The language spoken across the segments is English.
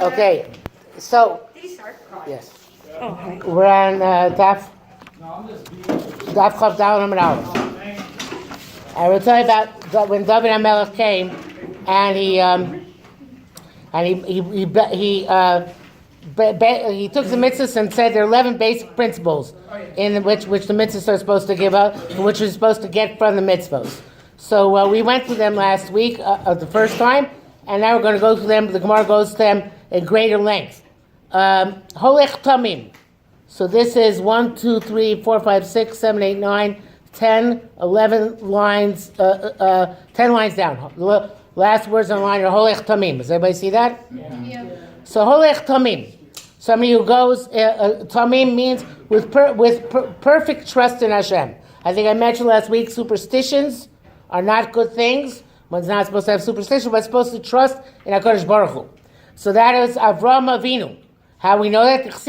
Okay, so yes, we're on Daf Chav Daled Amud Aleph. I will tell you about when Dovid HaMelech came, and he took the mitzvahs and said there are 11 basic principles in which the mitzvahs are supposed to give up, which we're supposed to get from the mitzvahs. So we went through them last week, the first time, and now we're going to go through them. The Gemara goes to them at greater length. Holech Tamim. So this is 1, 2, 3, 4, 5, 6, 7, 8, 9, 10, 11 lines, 10 lines down. The last words on the line are Holech Tamim. Does everybody see that? Yeah. So Holech Tamim. Somebody who goes, Tamim means with perfect trust in Hashem. I think I mentioned last week, superstitions are not good things. One's not supposed to have superstition, but supposed to trust in HaKadosh Baruch Hu. So that is Avraham Avinu. How we know that? That's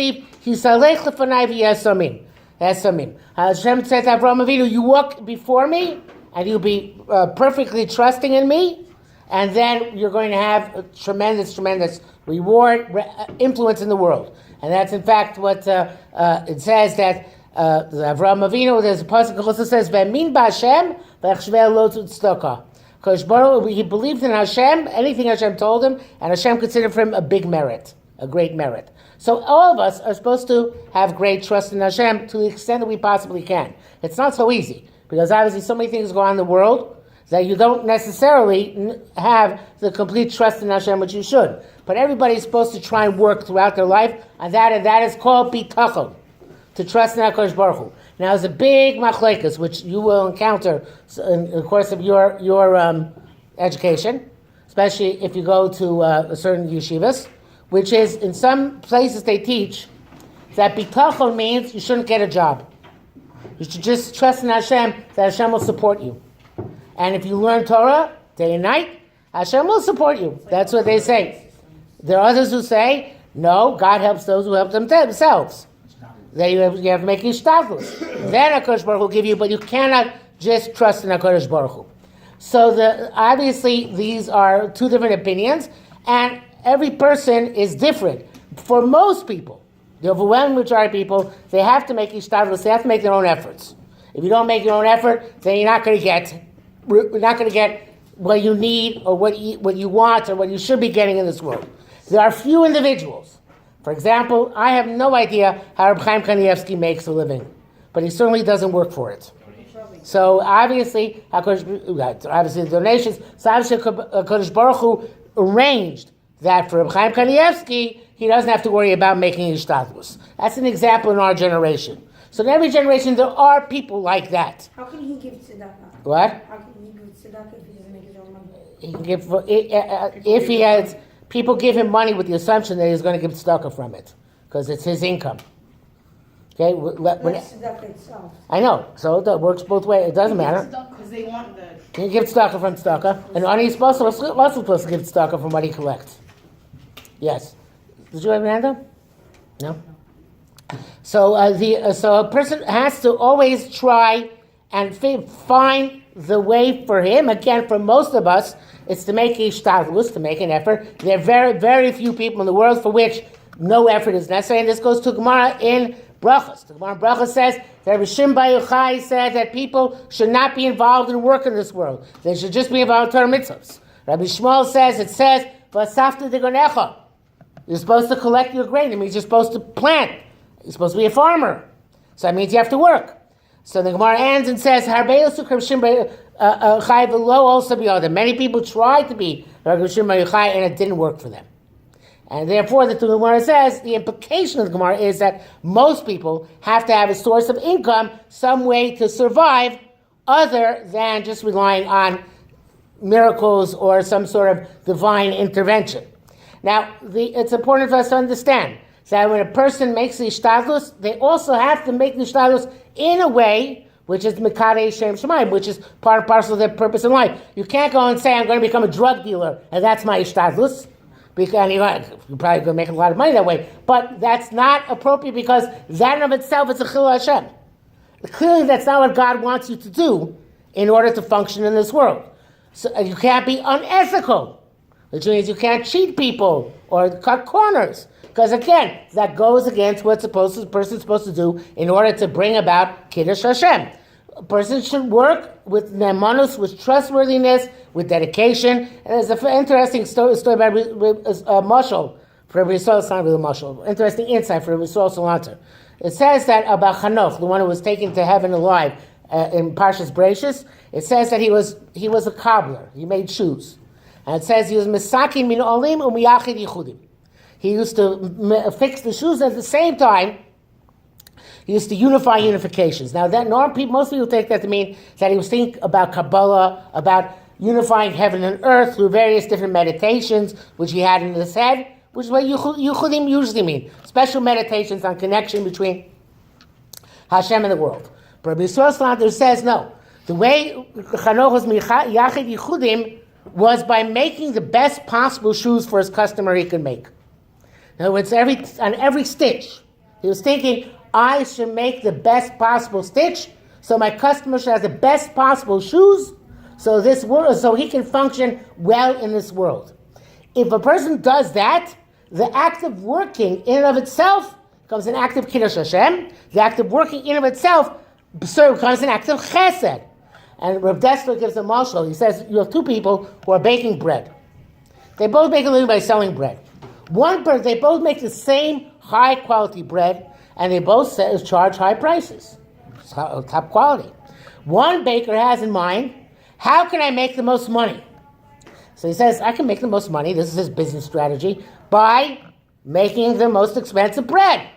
Samim. Hashem said to Avraham Avinu, you walk before me, and you'll be perfectly trusting in me, and then you're going to have a tremendous reward, influence in the world. And that's in fact what it says that Avraham Avinu, there's a pasuk also says, V'emin b'Hashem v'achshveh lo tzedakah. Because he believed in Hashem, anything Hashem told him, and Hashem considered for him a big merit, a great merit. So all of us are supposed to have great trust in Hashem to the extent that we possibly can. It's not so easy, because obviously so many things go on in the world that you don't necessarily have the complete trust in Hashem, which you should. But everybody's supposed to try and work throughout their life, and that is called bitachon, to trust in HaKadosh Baruch Hu. Now, there's a big machlekes, which you will encounter in the course of your education, especially if you go to a certain yeshivas, which is, in some places they teach that bitachon means you shouldn't get a job. You should just trust in Hashem, that Hashem will support you. And if you learn Torah day and night, Hashem will support you. That's what they say. There are others who say, no, God helps those who help themselves. Then you have to make ishtadlus. Then HaKadosh Baruch Hu will give you, but you cannot just trust in HaKadosh Baruch Hu. So obviously these are two different opinions, and every person is different. For most people, the overwhelming majority of people, they have to make ishtadlus, they have to make their own efforts. If you don't make your own effort, then you're not going to get what you need or what you want or what you should be getting in this world. There are few individuals. For example, I have no idea how Reb Chaim Kanievsky makes a living, but he certainly doesn't work for it. So obviously the donations. So obviously HaKadosh Baruch Hu arranged that for Reb Chaim Kanievsky, he doesn't have to worry about making ishtadlus. That's an example in our generation. So in every generation, there are people like that. How can he give tzedakah? What? How can he give tzedakah if he doesn't make his own money? He can give if he has. People give him money with the assumption that he's going to give tzedakah from it, because it's his income. Okay? That's tzedakah itself. I know. So it works both ways. It doesn't matter. Because they want the... You give tzedakah from tzedakah, and only he's also supposed to give tzedakah from what he collects. Yes. Did you have your hand up? No? So a person has to always try and find the way for him. Again, for most of us, it's to make ishtadlus, to make an effort. There are very, very few people in the world for which no effort is necessary. And this goes to Gemara in Brachos. The Gemara in Brachos says that Rabbi Shimon Bar Yochai said that people should not be involved in work in this world. They should just be involved in Torah mitzvahs. Rabbi Shmuel says, V'asafta degonecha. You're supposed to collect your grain. It means you're supposed to plant. You're supposed to be a farmer. So that means you have to work. So the Gemara ends and says, many people tried to be Rabbi Shimon Bar Yochai and it didn't work for them. And therefore, the Gemara says, the implication of the Gemara is that most people have to have a source of income, some way to survive, other than just relying on miracles or some sort of divine intervention. Now, it's important for us to understand that when a person makes the ishtadlus, they also have to make the ishtadlus in a way which is Mekadei Shem Shemayim, which is part and parcel of their purpose in life. You can't go and say, I'm going to become a drug dealer, and that's my ishtadlus. Because you're probably going to make a lot of money that way. But that's not appropriate, because that in of itself is a chilul Hashem. Clearly, that's not what God wants you to do in order to function in this world. So you can't be unethical which means you can't cheat people or cut corners. Because again, that goes against what a person's supposed to do in order to bring about Kiddush Hashem. A person should work with nemanus, with trustworthiness, with dedication. And there's an interesting story about Mashal for Rabbi Yisrael. It's not really Mashal. Interesting insight for Rabbi Yisrael Salanter. It says that about Chanoch, the one who was taken to heaven alive in Parshas Bereishis, it says that he was a cobbler. He made shoes. And it says he was Misakin min olim umiyachid yichudim. He used to fix the shoes at the same time. He used to unify unifications. Now, most people take that to mean that he was thinking about Kabbalah, about unifying heaven and earth through various different meditations, which he had in his head, which is what Yuchudim usually mean. Special meditations on connection between Hashem and the world. But Rabbi Yisrael Salanter says, no. The way Chanoch was Yachid Yuchudim was by making the best possible shoes for his customer he could make. In other words, on every stitch, he was thinking, I should make the best possible stitch, so my customer should have the best possible shoes, so he can function well in this world. If a person does that, the act of working in and of itself becomes an act of Kiddush Hashem. The act of working in and of itself becomes an act of Chesed. And Rav Dessler gives a mashal. He says you have two people who are baking bread. They both make a living by selling bread. They both make the same high quality bread, and they both charge high prices, top quality. One baker has in mind, how can I make the most money? So he says, I can make the most money, this is his business strategy, by making the most expensive bread,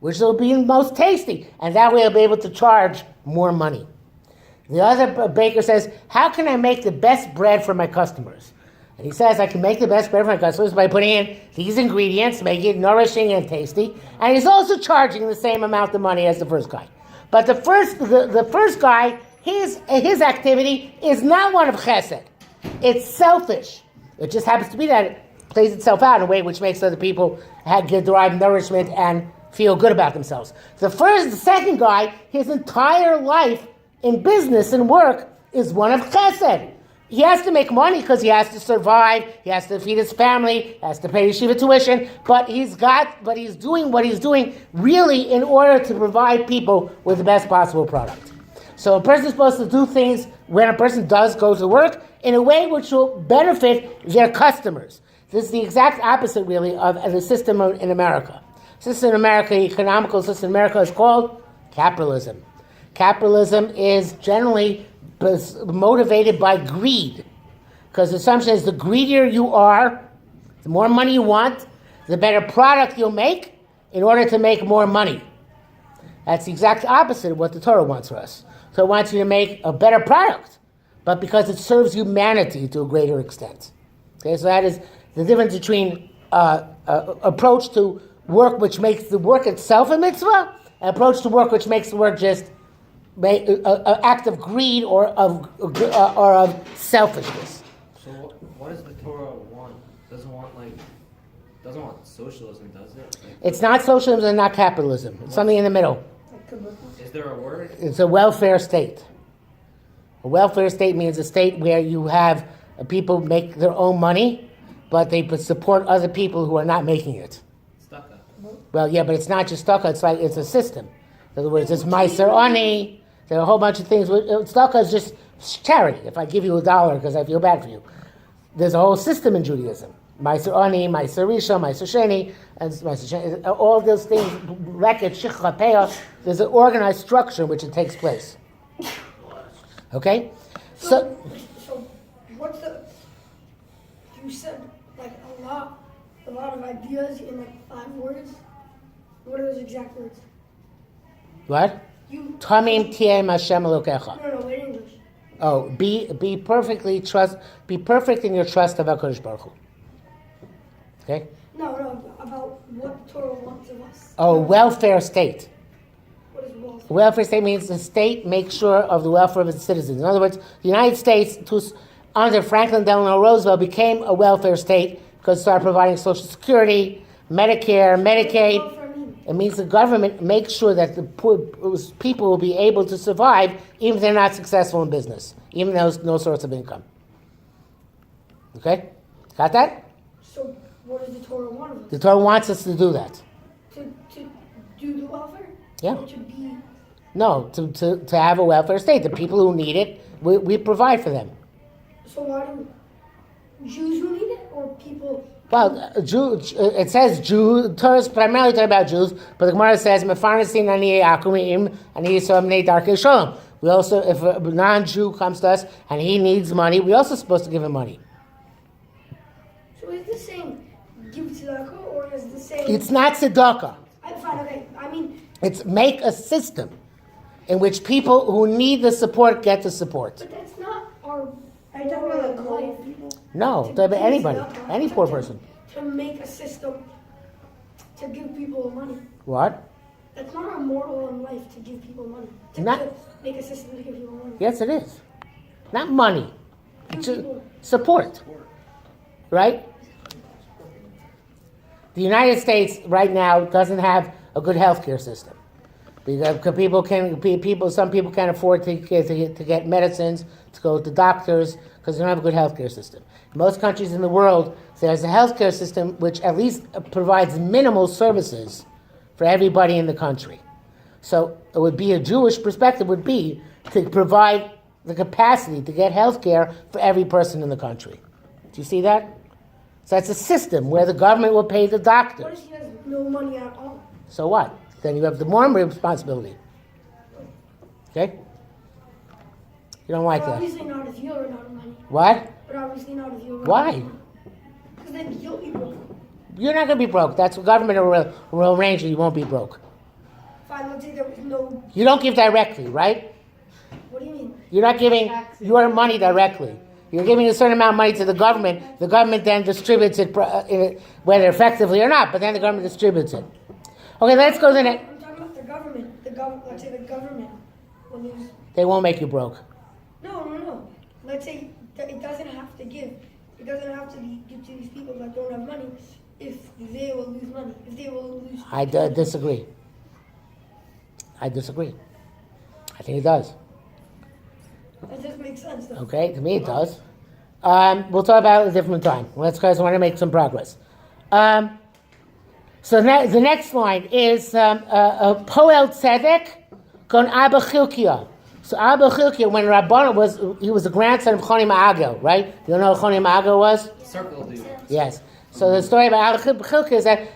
which will be most tasty, and that way I'll be able to charge more money. The other baker says, how can I make the best bread for my customers? And he says, I can make the best bread for my customers by putting in these ingredients, making it nourishing and tasty. And he's also charging the same amount of money as the first guy. But the first guy, his activity is not one of chesed. It's selfish. It just happens to be that it plays itself out in a way which makes other people derive nourishment and feel good about themselves. The second guy, his entire life in business and work is one of chesed. He has to make money because he has to survive, he has to feed his family, he has to pay yeshiva tuition, but he's doing what he's doing really in order to provide people with the best possible product. So a person is supposed to do things when a person does go to work in a way which will benefit their customers. This is the exact opposite really of the system in America. Economical system in America is called capitalism. Capitalism is generally motivated by greed, because the assumption is the greedier you are, the more money you want, the better product you'll make in order to make more money. That's the exact opposite of what the Torah wants for us. So it wants you to make a better product, but because it serves humanity to a greater extent. Okay, so that is the difference between approach to work which makes the work itself a mitzvah, and approach to work which makes the work just an act of greed or of selfishness. So what does the Torah want? Doesn't want socialism, does it? It's not socialism and not capitalism. It's something in the middle. Is there a word? It's a welfare state. A welfare state means a state where you have people make their own money, but they support other people who are not making it. Stucco. Well, yeah, but it's not just stucco. It's a system. In other words, it's Meiser Ani. There are a whole bunch of things. Tzedakah is just charity. If I give you $1 because I feel bad for you. There's a whole system in Judaism. Meiser Ani, Meiser Rishon, Meiser Sheni, and all those things, Reket, Shichra, Peah, there's an organized structure in which it takes place. Okay? So what's you said like a lot of ideas in like 5 words. What are those exact words? What? Tamim tiem Hashem Elokecha. No, in English. Oh, be perfect in your trust of HaKadosh Baruch Hu. Okay? No, about what the Torah wants of us. Oh, welfare state. What is welfare? Welfare state means the state makes sure of the welfare of its citizens. In other words, the United States, under Franklin Delano Roosevelt, became a welfare state because it started providing Social Security, Medicare, Medicaid. It means the government makes sure that the poor people will be able to survive even if they're not successful in business, even though there's no source of income. Okay? Got that? So what does the Torah want of us? The Torah wants us to do that. To do the welfare? Yeah. Or to be... No, to have a welfare state. The people who need it, we provide for them. So why do Jews who need it, or people... Well, it says Jew. Torah is primarily talking about Jews, but the Gemara says, "Mefarnesin ani akumim ani yisomnei darkei shalom." We also, if a non-Jew comes to us and he needs money, we're also supposed to give him money. So is the same give tzedakah, or is the same... It's not tzedakah. Fine, okay. I mean... It's make a system in which people who need the support get the support. But that's not our... Are you talking about like life. poor people? No, To to give anybody, tzedakah, any poor person. To make a system to give people money. What? That's not our moral in life, to give people money. To make a system to give people money. Yes, it is. Not money. Give Ju- people... Support. Right? The United States right now doesn't have a good healthcare system. Because some people can't afford to get medicines, to go to doctors, because they don't have a good healthcare system. In most countries in the world, there's a healthcare system which at least provides minimal services for everybody in the country. So it would be a Jewish perspective would be to provide the capacity to get healthcare for every person in the country. Do you see that? So that's a system where the government will pay the What doctors. if he has no money at all? So what? Then you have the more responsibility. Okay? You don't like But that. obviously not if you're not of money. What? But obviously not if you're... Why? Because then you'll be broke. You're not going to be broke. That's what government will arrange, you won't be broke. Fine, let's say there was no... You don't give directly, right? What do you mean? You're not giving your money directly. You're giving a certain amount of money to the government. The government then distributes it, whether effectively or not, but then the government distributes it. Okay, let's go to the next. I'm talking about the government. Let's say the government will lose... They won't make you broke. No. Let's say that it doesn't have to give. It doesn't have to give to these people that don't have money if they will lose money. If they will lose... I disagree. I think it does. That just makes sense, though. Okay, to me it does. We'll talk about it at a different time. Let's guys want to make some progress. So the next line is Poel Tzedek Kon Abba Chilkiah. So Abba Chilkiah, when Rabban he was the grandson of Choni Ma'agel, right? You know who Choni Ma'agel was? Circle dude. Yes. So the story about Abba Chilkiah is that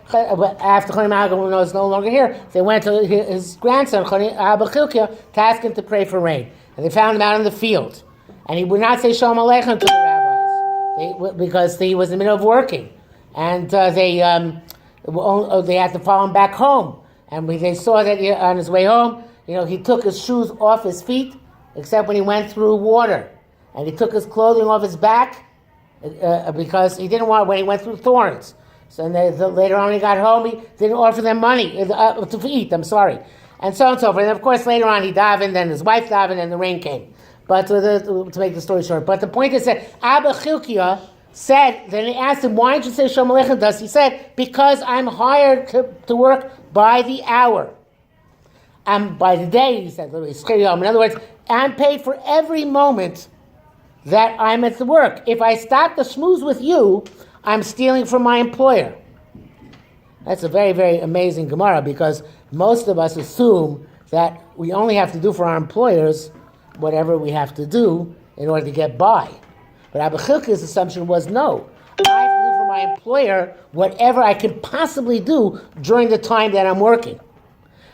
after Choni Ma'agel is no longer here, they went to his grandson Abba Chilkiah to ask him to pray for rain. And they found him out in the field. And he would not say Shalom Aleichem to the rabbis because he was in the middle of working. And they had to follow him back home. And they saw that on his way home, he took his shoes off his feet, except when he went through water. And he took his clothing off his back because he didn't want when he went through thorns. So later on when he got home, he didn't offer them money to eat, and so on and so forth. And of course, later on he davened, then his wife davened, and the rain came. But to make the story short, but the point is that Abba Chilkiah said, then he asked him, why didn't you say Shalom Aleichem to us? He said, because I'm hired to work by the hour. By the day, he said, in other words, I'm paid for every moment that I'm at the work. If I stop to schmooze with you, I'm stealing from my employer. That's a very, very amazing Gemara, because most of us assume that we only have to do for our employers whatever we have to do in order to get by. But Abba Chilkiah's assumption was no. I have to do for my employer whatever I can possibly do during the time that I'm working.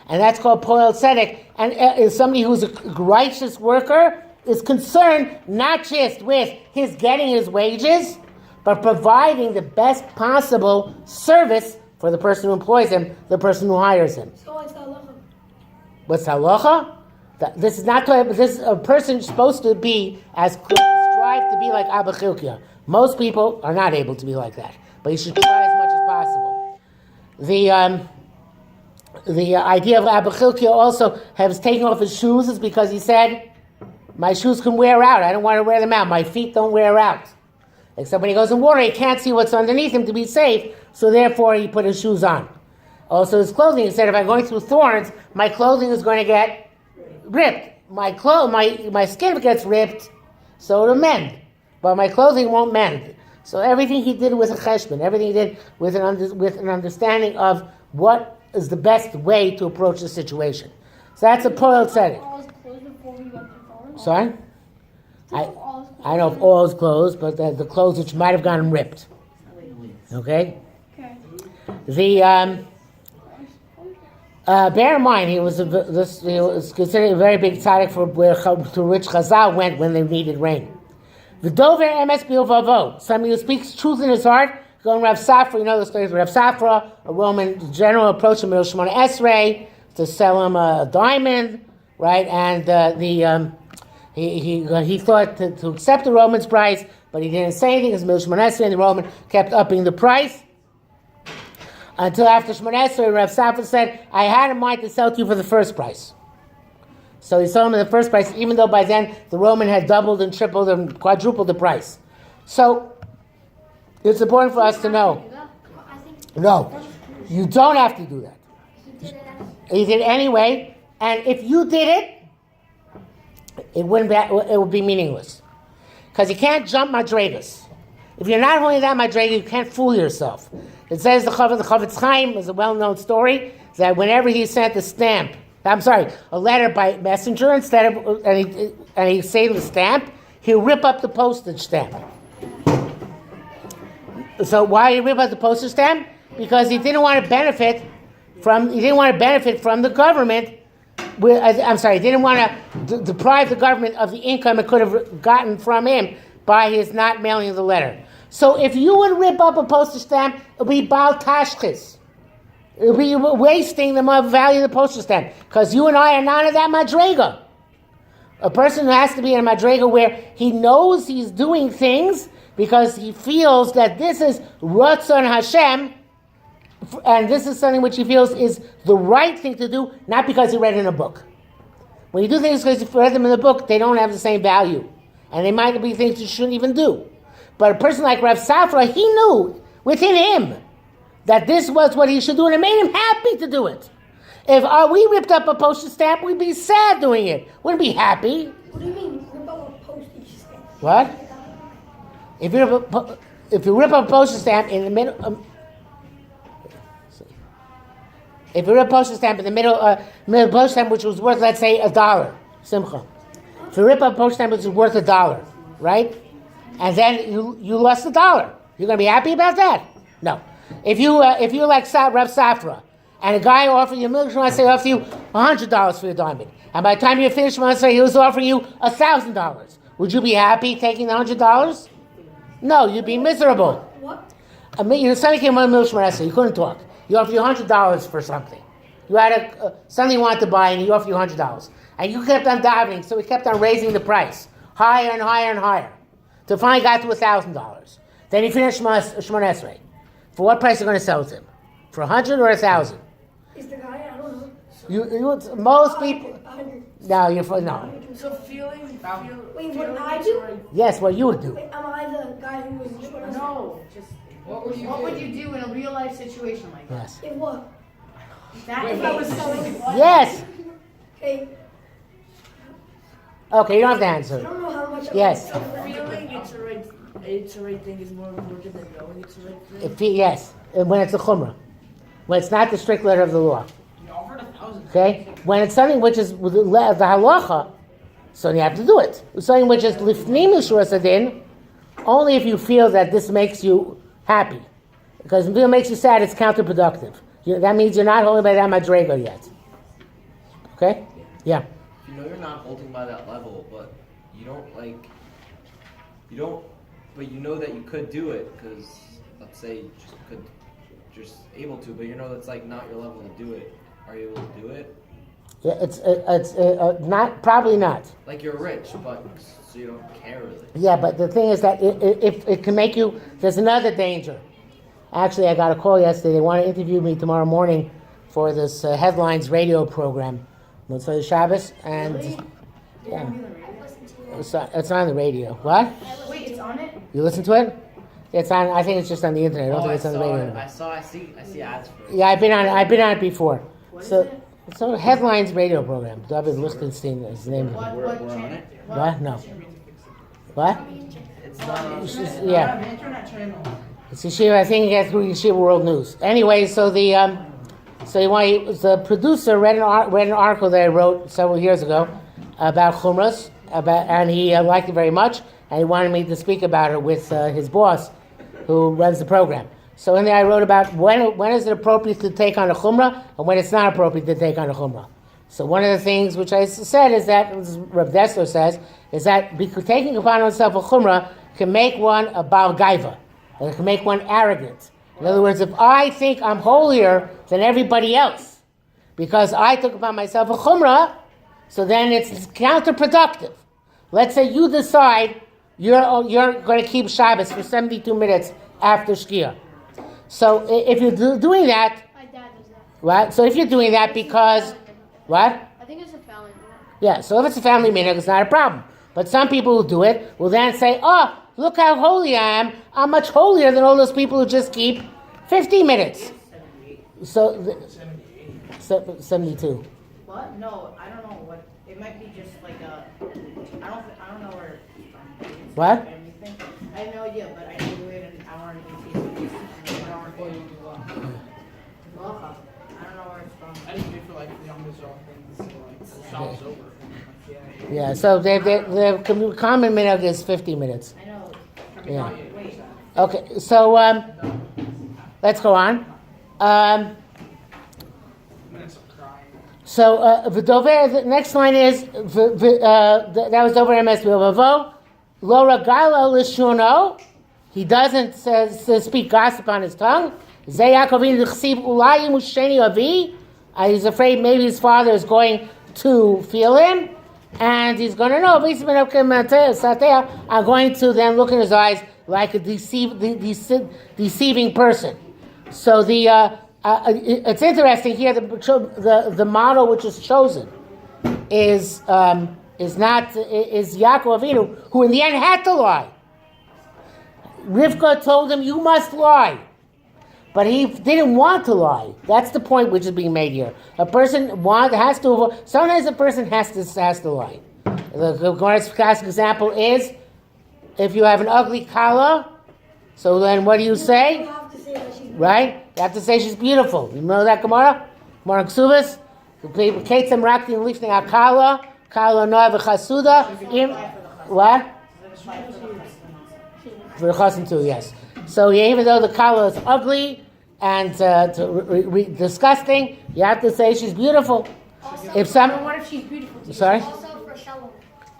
And that's called Poel Tzedek. And is somebody who's a righteous worker is concerned not just with his getting his wages, but providing the best possible service for the person who employs him, the person who hires him. So what's the halacha? What's halacha? This is not. This is a person supposed to be strive to be like Abba Chilkiah. Most people are not able to be like that, but you should try as much as possible. The idea of Abba Chilkiah also has taken off his shoes is because he said, my shoes can wear out. I don't want to wear them out. My feet don't wear out. Except when he goes in water, he can't see what's underneath him to be safe, so therefore he put his shoes on. Also his clothing, he said, if I'm going through thorns, my clothing is going to get ripped. My skin gets ripped, so it'll mend. But my clothing won't mend. So everything he did was a cheshbon. Everything he did with an understanding of what is the best way to approach the situation. So that's a poel tzedek. Sorry? I don't know if all is closed, but the clothes which might have gotten ripped. Okay? The bear in mind, he was considered a very big tzaddik to which Chazal went when they needed rain. The Dovid emes bilvavo, somebody who speaks truth in his heart. Going Rav Safra, you know the story of Rav Safra, a Roman general approached him with Shemona Esrei to sell him a diamond, right? And he thought to accept the Roman's price, but he didn't say anything because Shemona Esrei and the Roman kept upping the price. Until after Shemona Esrei, Rav Safra said, I had in mind to sell to you for the first price. So he sold him at the first price, even though by then the Roman had doubled and tripled and quadrupled the price. So it's important for us to know. No, you don't have to do that. He did it anyway, and if you did it, it would be meaningless. Because you can't jump madregas. If you're not holding that madrega, you can't fool yourself. It says the Chavetz Chaim is a well-known story that whenever he sent a letter by messenger, instead of and he saved the stamp, he'll rip up the postage stamp. So why did he rip up the postage stamp? Because he didn't want to benefit from the government. He didn't want to deprive the government of the income it could have gotten from him by his not mailing the letter. So if you would rip up a postage stamp, it would be bal tashchis. It would be wasting the value of the postage stamp. Because you and I are not in that madrega. A person has to be in a madrega where he knows he's doing things because he feels that this is Ratzon Hashem, and this is something which he feels is the right thing to do, not because he read it in a book. When you do things because you read them in the book, they don't have the same value. And they might be things you shouldn't even do. But a person like Rav Safra, he knew within him that this was what he should do, and it made him happy to do it. If we ripped up a postage stamp, we'd be sad doing it. Wouldn't be happy. What do you mean, rip up a postage stamp? What? If you rip up a postage stamp in the middle, if you rip a postage stamp in the middle postage stamp which was worth, let's say, $1, Simcha. If you rip up a postage stamp which is worth $1, right? And then you lost $1, you're going to be happy about that? No. If you like Rav Safra, and a guy offered you offer you $100 for your diamond, and by the time you finish, he was offering you $1,000. Would you be happy taking the $100? No, you'd be miserable. What? Somebody came on Milshman, you couldn't talk. He offered you $100 for something. You had something you wanted to buy, and he offered you $100. And you kept on davening, so he kept on raising the price higher and higher and higher, till finally got to $1,000. Then he finished Shemona Esrei. For what price are you going to sell it to him? For $100 or $1,000? Is the guy? I don't know. Most people. No. So feeling. Wait, what I do? Yes, what you would do. Wait, am I the guy who was? No, just what would you do in a real life situation like that? Yes. In what? That if I was selling what? Yes. Okay. Okay, you don't have to I answer. don't know how much. Yes. So feeling it's the right thing is more important than knowing it's the right thing. Yes, when it's a chumrah. When it's not the strict letter of the law. You offered $1,000. Okay? When it's something which is with the halacha, so you have to do it. Something which is lifnim yishuras adin, only if you feel that this makes you happy. Because if it makes you sad, it's counterproductive. That means you're not holding by that madrega yet. Okay? Yeah. You know you're not holding by that level, but you know that you could do it because, let's say, you just able to, but you know that's like not your level to do it. Are you able to do it? Yeah, it's not, probably not. Like you're rich, but so you don't care really. Yeah, but the thing is that if it can make you, there's another danger. Actually, I got a call yesterday. They want to interview me tomorrow morning for this Headlines radio program, Motzei Shabbos, and Really? yeah, Listen to you. it's on the radio. What? Wait, it's on it? You listen to it? It's on. I think it's just on the internet. I don't think it's on the radio. anymore. I see ads for it. Yeah, I've been on it before. What So is it? it's a Headlines radio program. Dovid Lichtenstein is the name of it. What channel? What? No. What? It's not. Yeah. An internet channel. It's Yeshiva, I think it's through Yeshiva World News. Anyway, so the producer read an article that I wrote several years ago about chumras, and he liked it very much, and he wanted me to speak about it with his boss, who runs the program. So in there I wrote about when is it appropriate to take on a chumrah, and when it's not appropriate to take on a chumrah. So one of the things which I said is that, Rav Dessler says, is that taking upon oneself a chumrah can make one a Baal Gaiva. It can make one arrogant. In other words, if I think I'm holier than everybody else because I took upon myself a chumrah, so then it's counterproductive. Let's say you decide you're going to keep Shabbos for 72 minutes after Shkia. So if you're doing that, My dad does that. right? So if you're doing that because, what? I think it's a family rule. Yeah, so if it's a family minhag, it's not a problem. But some people who do it will then say, oh, look how holy I am. I'm much holier than all those people who just keep 50 minutes. So, 72. What? No, I don't know what. It might be just like a. I don't know where. What? Anything. I have no idea, but I know we wait an hour and 18 an hour and 40. Well, I don't know where it's from. I didn't do for like the Amazon things, like shop's over. Yeah, so the common minhag is 50 minutes. I know. Yeah. Wait. Okay, so let's go on. So the next line is that was Dover MS V'Vavo Lo Regalo Lishuno. He doesn't speak gossip on his tongue. Zeh Yaakovin L'Chsiv Ulai Musheni Avi. He's afraid maybe his father is going to feel him, and he's going to know. I'm going to then look in his eyes like a deceiving person. So it's interesting here. The model which is chosen is Yaakov Avinu, who in the end had to lie. Rivka told him, "You must lie," but he didn't want to lie. That's the point which is being made here. A person has to. Sometimes a person has to lie. The Gemara's classic example is if you have an ugly kala. So then, what do you say? You have to say that she's Right? You have to say she's beautiful. You know that Gemara? Gemara Ksubas? Ketzem rakti lifnei akala, kala noa v'chasuda. What? For the chasim too, yes. So even though the kala is ugly and disgusting, you have to say she's beautiful. If some, What if she's beautiful? sorry. Also for Shalom.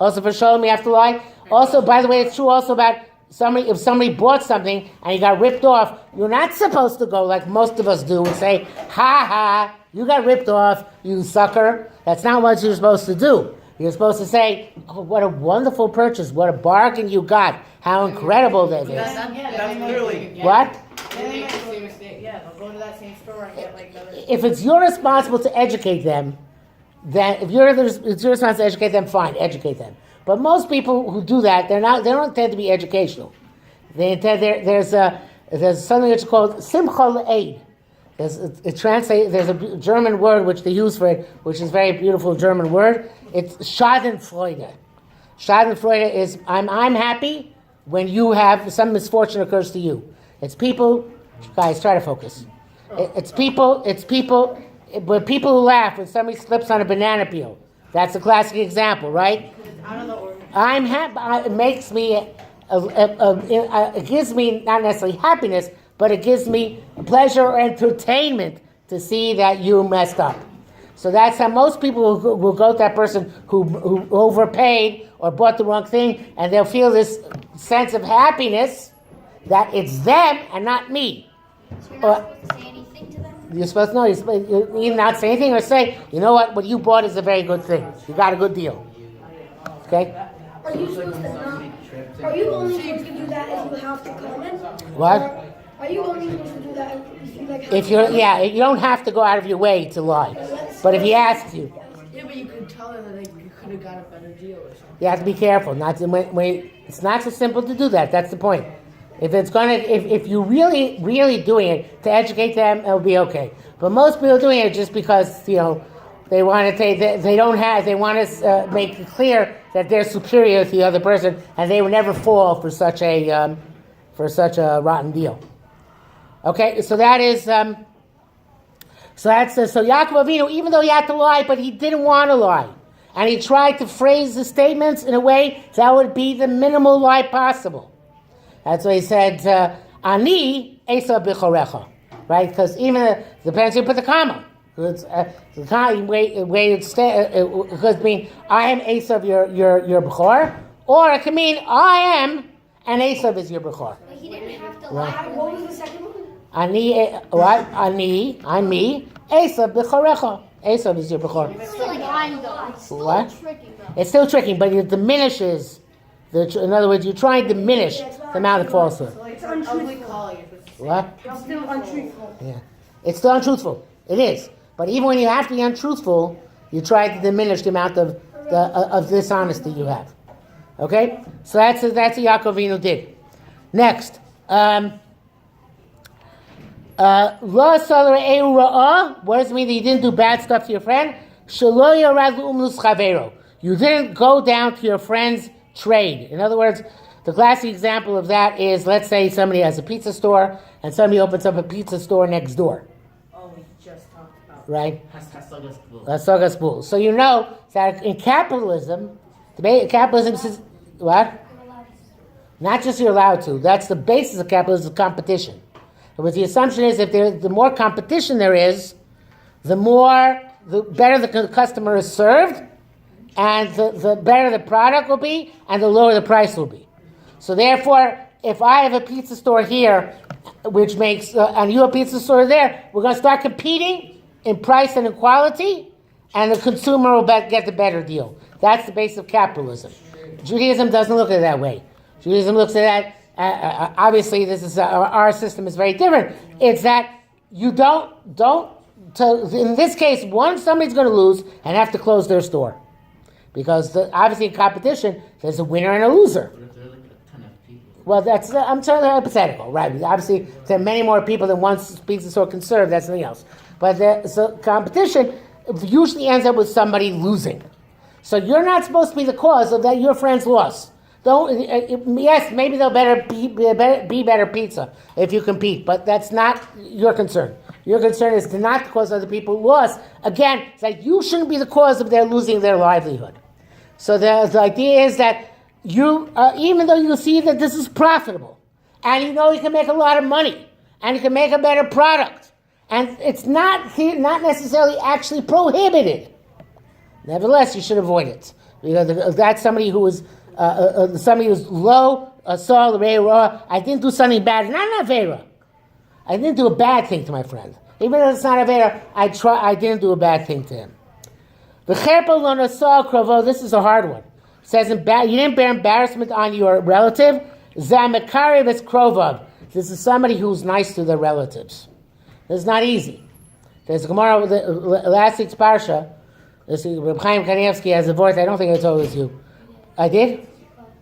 Also for shalom, you have to lie. Also, by the way, it's true also about somebody. If somebody bought something and he got ripped off, you're not supposed to go like most of us do and say, "Ha ha, you got ripped off, you sucker." That's not what you're supposed to do. You're supposed to say, "Oh, what a wonderful purchase! What a bargain you got! How incredible that is!" That's literally. What? Yeah, they'll go to that same store and get like another. If it's your responsible to educate them, then it's your responsibility to educate them, fine, educate them. But most people who do that, they don't intend to be educational. They intend there's something that's called simcha le'ed. There's a German word which they use for it, which is a very beautiful German word. It's Schadenfreude. Schadenfreude is I'm happy when you have some misfortune occurs to you. It's people, guys, try to focus. It's people but people who laugh when somebody slips on a banana peel. That's a classic example, right? I'm happy. It makes me. It gives me not necessarily happiness, but it gives me pleasure or entertainment to see that you messed up. So that's how most people will go to that person who overpaid or bought the wrong thing, and they'll feel this sense of happiness that it's them and not me. So you're not supposed to say anything to them? You're supposed to know. You either not say anything or say, you know what you bought is a very good thing. You got a good deal. Okay? Are you supposed to not? Are you only supposed to do that if you have to comment? What? Or are you only supposed to do that if you like? If you're, you don't have to go out of your way to lie. But if he asks you, Yeah, but you could tell them that you could have got a better deal or something. you have to be careful. It's not so simple to do that. That's the point. If you're really doing it to educate them, it'll be okay. But most people are doing it just because They want to take. They don't have. They want to make it clear that they're superior to the other person, and they would never fall for such a rotten deal. Okay, so that is. So Yaakov Avinu, even though he had to lie, but he didn't want to lie, and he tried to phrase the statements in a way that would be the minimal lie possible. That's why he said, "Ani Esa b'chorecha," right? Because even depends you put the comma. It's, the way it could mean I am Esav your bechor, or it can mean I am and Esav is your bechor. But he didn't have to Right. lie. What was the second one? I'm me, Esav bechorecha. Esav is your bechor. It's still like lying though. It's still What? tricking though. It's still tricking, but it diminishes. In other words, you try and diminish the amount of falsehood. So like It's ugly untruthful. calling if it's What? It's still untruthful. Yeah, it's still untruthful. It is, but even when you have to be untruthful, you try to diminish the amount of dishonesty you have. Okay, so that's what Yaakov Avinu did. Next, what does it mean that you didn't do bad stuff to your friend? You didn't go down to your friend's trade. In other words, the classic example of that is, let's say somebody has a pizza store and somebody opens up a pizza store next door, Oh, we just talked about. right? Hasagas Gvul. A saga spool. So you know that in capitalism, capitalism says what? Not just you're allowed to. That's the basis of capitalism, competition. But the assumption is the more competition there is, the better the customer is served, and the better the product will be, and the lower the price will be. So therefore, if I have a pizza store here, which makes, and you have a pizza store there, we're going to start competing in price and in quality, and the consumer will get the better deal. That's the base of capitalism. Judaism doesn't look at it that way. Judaism looks at that, obviously this is, our system is very different. It's that you don't, in this case, somebody's going to lose and have to close their store. Because obviously in competition, there's a winner and a loser. But if there are like a ton of people. Well, I'm totally hypothetical, right? Obviously, there are many more people than one pizza store can serve. That's something else. But so competition usually ends up with somebody losing. So you're not supposed to be the cause of that your friend's loss. Yes, maybe they'll be better pizza if you compete, but that's not your concern. Your concern is to not cause other people loss. Again, it's like you shouldn't be the cause of their losing their livelihood. So the idea is that you, even though you see that this is profitable, and you know you can make a lot of money, and you can make a better product, and it's not necessarily actually prohibited. Nevertheless, you should avoid it, because that's somebody who is somebody who's low, saw the I didn't do something bad, not an avera. I didn't do a bad thing to my friend, even though it's not avera. I didn't do a bad thing to him. The cherpa lo nasa krovo. This is a hard one. It says you didn't bear embarrassment on your relative. Zamekariv is krovov. This is somebody who's nice to their relatives. It's not easy. There's a Gemara, last week's parsha. Reb Chaim Kanievsky has a voice. I don't think I told it to you. I did?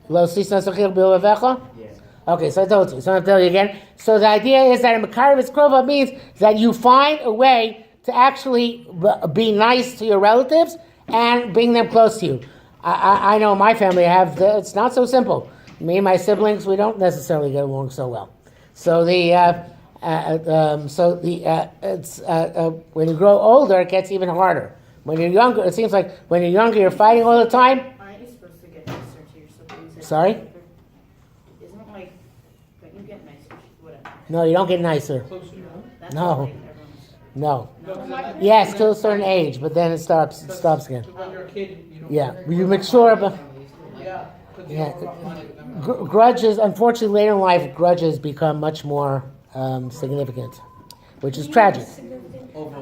Lo sisna sochir b'ovecha? Okay, so I told you. So I'm telling you again. So the idea is that a Makariv Krova means that you find a way to actually be nice to your relatives and bring them close to you. I know my family it's not so simple. Me and my siblings, we don't necessarily get along so well. So when you grow older, it gets even harder. When you're younger, it seems like when you're younger, you're fighting all the time. Aren't you supposed to get nicer to your siblings? Sorry? Isn't it like, don't you get nicer? Whatever. No, you don't get nicer. Closer, no? That's No. what, like, everyone's... No. No. Yes, till a certain age, but then it stops again. When you're a kid, you don't. Yeah, you mature, but Yeah. 'Cause you Yeah. don't rough money with them. grudges. Unfortunately, later in life, grudges become much more significant, which is tragic.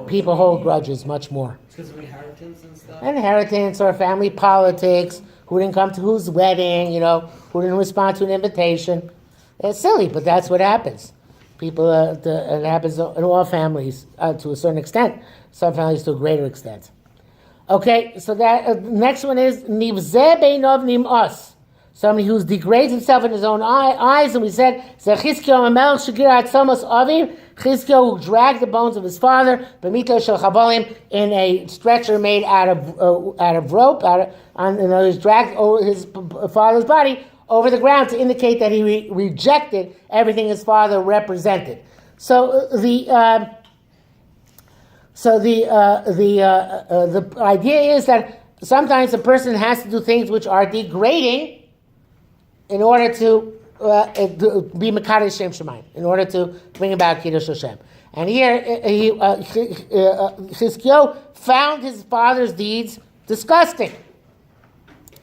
People hold grudges much more. Because of inheritance and stuff. Inheritance or family politics. Who didn't come to whose wedding? Who didn't respond to an invitation? It's silly, but that's what happens. People, it happens in all families to a certain extent. Some families to a greater extent. Okay, so that next one is nivzeh beinov nim'os. somebody who degrades himself in his own eyes, and we said, Chizkiyahu HaMelech Shagir Atzamos Aviv, Chizkiyahu who dragged the bones of his father, B'mito Shel Chavalim, in a stretcher made out of rope, and he dragged his father's body over the ground to indicate that he rejected everything his father represented. So the idea is that sometimes a person has to do things which are degrading in order to be Mekadosh Shem Shemayim, in order to bring about Kiddush Hashem. And here, Chizkiyahu found his father's deeds disgusting.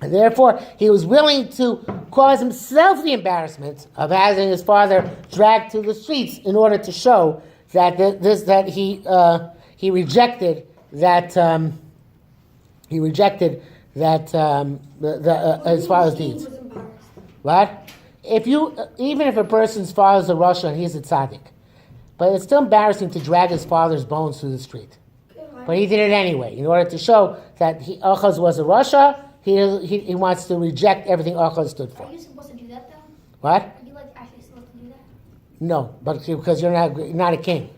And therefore, he was willing to cause himself the embarrassment of having his father dragged through the streets in order to show that he rejected that his father's deeds. What? Even if a person's father's a Rasha and he's a tzaddik, but it's still embarrassing to drag his father's bones through the street. But he did it anyway in order to show that Achaz was a Rasha. He wants to reject everything Achaz stood for. Are you supposed to do that though? What? Are you actually supposed to do that? No, but because you're not a king.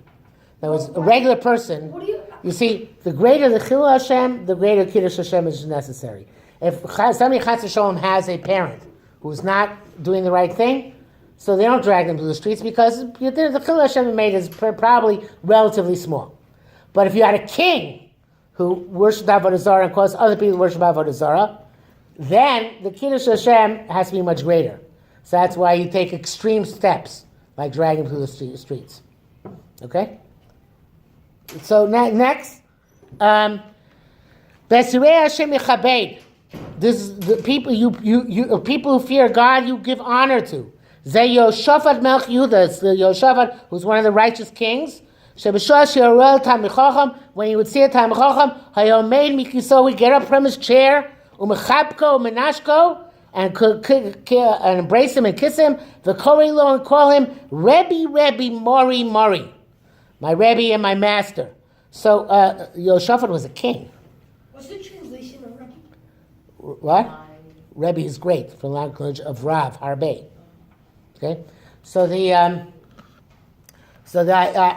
That was a regular person. You see, the greater the Chilul Hashem, the greater Kiddush Hashem is necessary. If somebody Chas v'Shalom has a parent who's not doing the right thing, so they don't drag them to the streets because the Chilul Hashem made is probably relatively small. But if you had a king who worshipped Avodah Zarah and caused other people to worship Avodah Zarah, then the Kiddush Hashem has to be much greater. So that's why you take extreme steps, like dragging them through the streets. Okay? So next, Besirei Hashem Yechabed. This is the people people who fear God. You give honor to. Zeh Yoshafat Melech Yehuda. It's the Yoshafat who's one of the righteous kings. Shebeshah She'orel Talmid Chacham. When he would see a Talmid Chacham, Hayomeid Mikiso, he'd get up from his chair, Umechabko, Menashko, and embrace him and kiss him. V'korei and call him Rebbe, Mori, Mori. My Rebbe and my master. So Yoshafat was a king. What's the translation of Rebbe? What? Rebbe is great from the language of Rav, Harbe. Okay? So the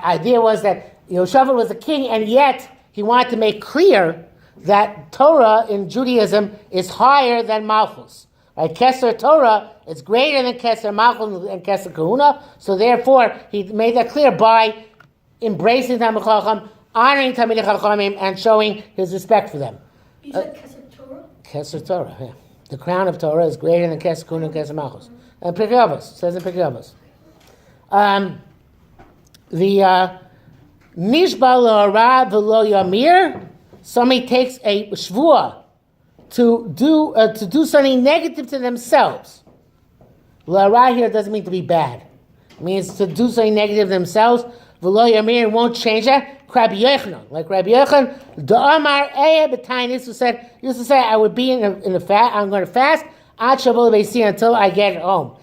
idea was that Yoshafat was a king, and yet he wanted to make clear that Torah in Judaism is higher than Malchus. Right? Keser Torah is greater than Keser Malchus and Keser Kahuna, so therefore he made that clear by embracing Talmid Chacham, honoring Talmidei Chachamim, and showing his respect for them. You said Keser Torah? Keser Torah, yeah. The crown of Torah is greater than Keser Kahuna and Keser Malchus. And Pirkei Avos, says in Pirkei Avos. The Nishba L'Hara V'Lo Yamir, somebody takes a shvuah to do something negative to themselves. L'Hara here doesn't mean to be bad. It means to do something negative to themselves. V'lo Yamir won't change that. Rabbi Yochanan, like Rabbi Yochanan, Da'amar Eya B'Tainis, used to say, I would be in a fast. I'm going to fast until I get home.